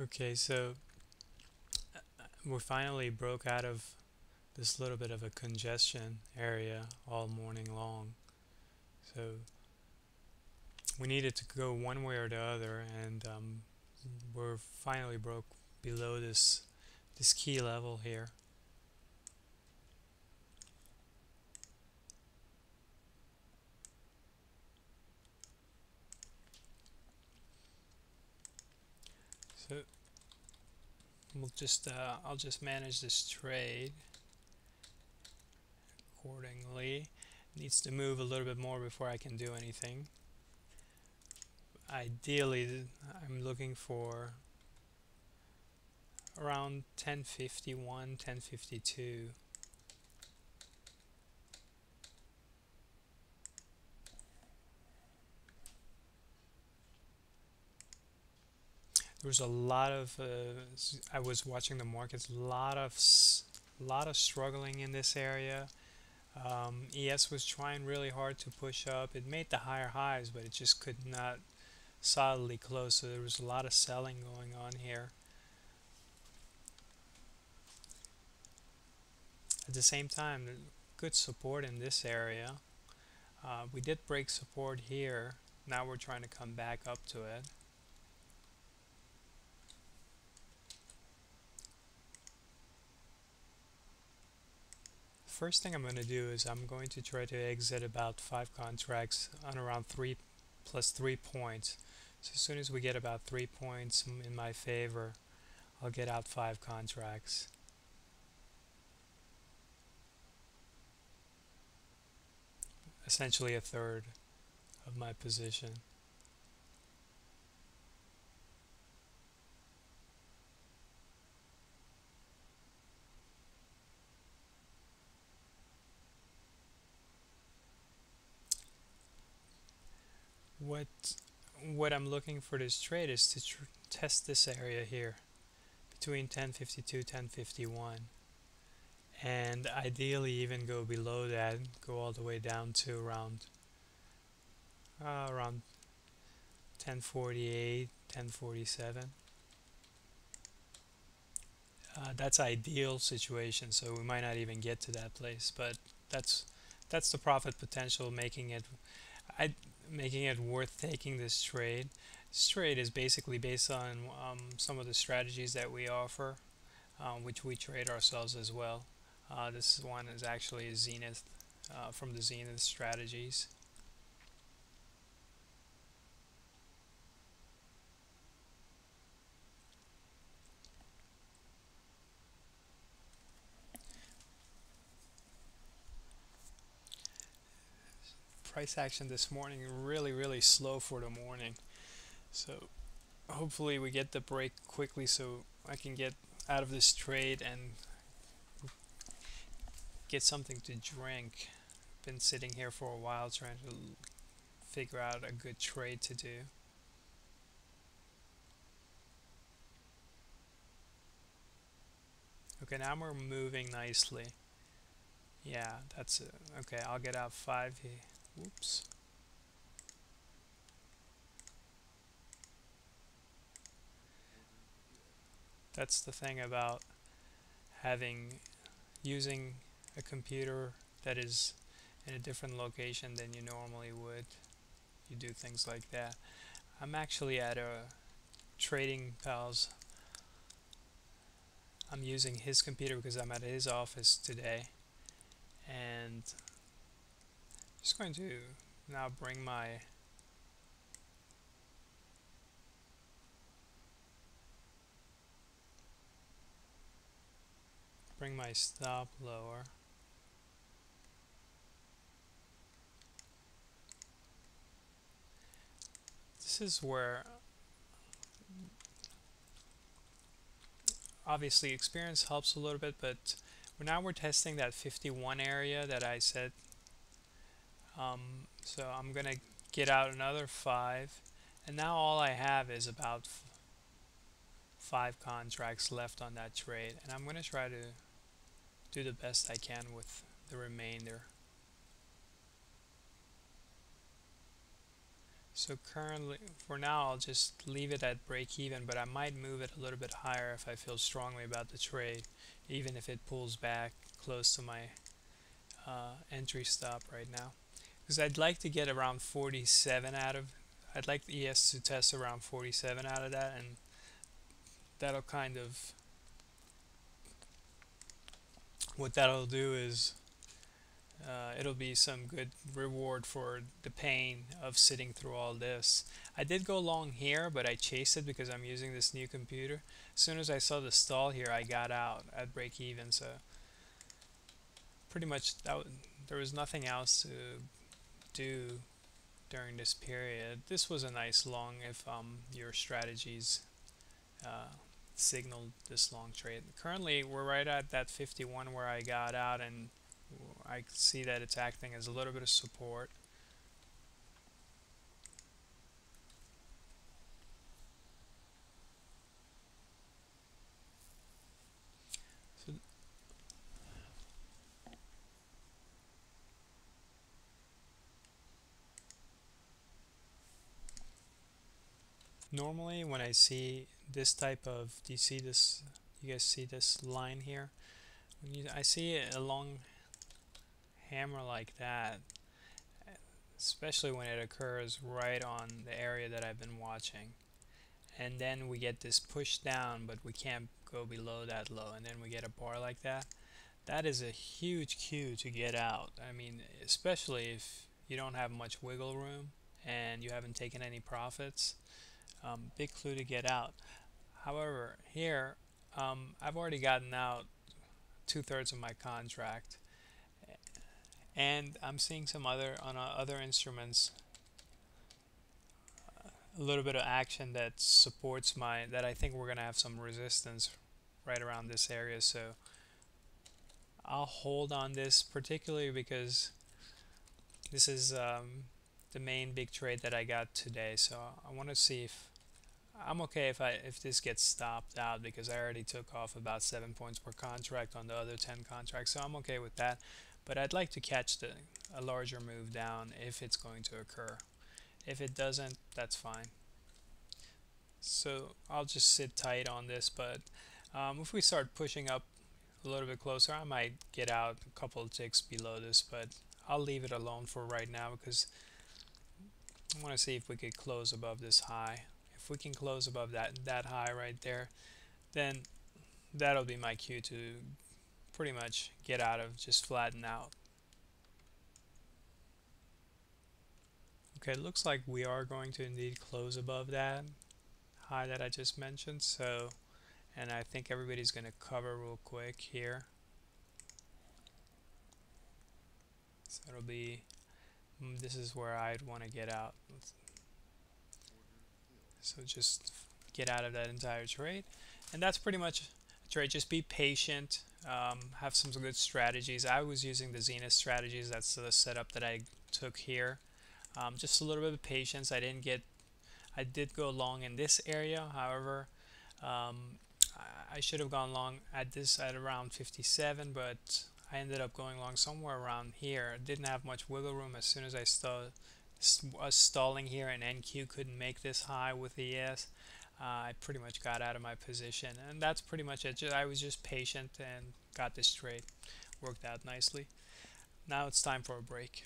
Okay, so we finally broke out of this little bit of a congestion area all morning long. So we needed to go one way or the other, and we're finally broke below this key level here. So I'll just manage this trade accordingly. Needs to move a little bit more before I can do anything. Ideally, I'm looking for around 1051, 1052. There was a lot of I was watching the markets, lot of struggling in this area. ES was trying really hard to push up. It made the higher highs, but it just could not solidly close. So there was a lot of selling going on here. At the same time, good support in this area. We did break support here. Now we're trying to come back up to it. First thing I'm going to do is I'm going to try to exit about 5 contracts on around 3 plus 3 points. So as soon as we get about 3 points in my favor, I'll get out 5 contracts. Essentially a third of my position. What what I'm looking for this trade is to test this area here between 1052 1051, and ideally even go below that, go all the way down to around 1048 1047. That's ideal situation, so we might not even get to that place, but that's that's the profit potential, I making it worth taking this trade. This trade is basically based on some of the strategies that we offer, which we trade ourselves as well. This one is actually a Zenith from the Zenith Strategies. Price action this morning really slow for the morning, so hopefully we get the break quickly so I can get out of this trade and get something to drink. Been sitting here for a while trying to figure out a good trade to do. Okay, now we're moving nicely. Yeah, that's it. Okay, I'll get out 5 here. Whoops. That's the thing about having using a computer that is in a different location than you normally would. You do things like that. I'm actually at a trading pal's. I'm using his computer because I'm at his office today, and just going to now bring my stop lower. This is where obviously experience helps a little bit, but now we're testing that 51 area that I said. So I'm gonna get out another 5, and now all I have is about 5 contracts left on that trade, and I'm gonna try to do the best I can with the remainder. So currently, for now, I'll just leave it at break even, but I might move it a little bit higher if I feel strongly about the trade, even if it pulls back close to my entry stop right now. Because I'd like to get around 47 out of, I'd like the ES to test around 47 out of that, and that'll kind of, what that'll do is it'll be some good reward for the pain of sitting through all this. I did go long here, but I chased it because I'm using this new computer. As soon as I saw the stall here, I got out at break even. So pretty much there was nothing else to do during this period. This was a nice long if your strategies uh, signaled this long trade. Currently, we're right at that 51 where I got out, and I see that it's acting as a little bit of support. So normally when I see this type of, do you see this, you guys see this line here? I see a long hammer like that, especially when it occurs right on the area that I've been watching. And then we get this push down, but we can't go below that low, and then we get a bar like that. That is a huge cue to get out. I mean, especially if you don't have much wiggle room and you haven't taken any profits. Big clue to get out. However, here I've already gotten out 2/3 of my contract, and I'm seeing some other on other instruments a little bit of action that supports my, that I think we're gonna have some resistance right around this area. So I'll hold on this, particularly because this is the main big trade that I got today. So I want to see if I'm okay if this gets stopped out, because I already took off about 7 points per contract on the other 10 contracts. So I'm okay with that. But I'd like to catch a larger move down if it's going to occur. If it doesn't, that's fine. So I'll just sit tight on this. But if we start pushing up a little bit closer, I might get out a couple of ticks below this, but I'll leave it alone for right now because I want to see if we could close above this high. If we can close above that high right there, then that'll be my cue to pretty much get out of, just flatten out. Okay, it looks like we are going to indeed close above that high that I just mentioned. So, and I think everybody's going to cover real quick here. So it'll be, this is where I'd want to get out. So just get out of that entire trade. And that's pretty much a trade. Just be patient, have some good strategies. I was using the Zenith Strategies. That's the setup that I took here. Just a little bit of patience. I did go long in this area. However, I should have gone long at this at around 57, but I ended up going long somewhere around here. Didn't have much wiggle room. As soon as I was stalling here and NQ couldn't make this high with the ES, I pretty much got out of my position, and that's pretty much it. I was just patient and got this trade. Worked out nicely. Now it's time for a break.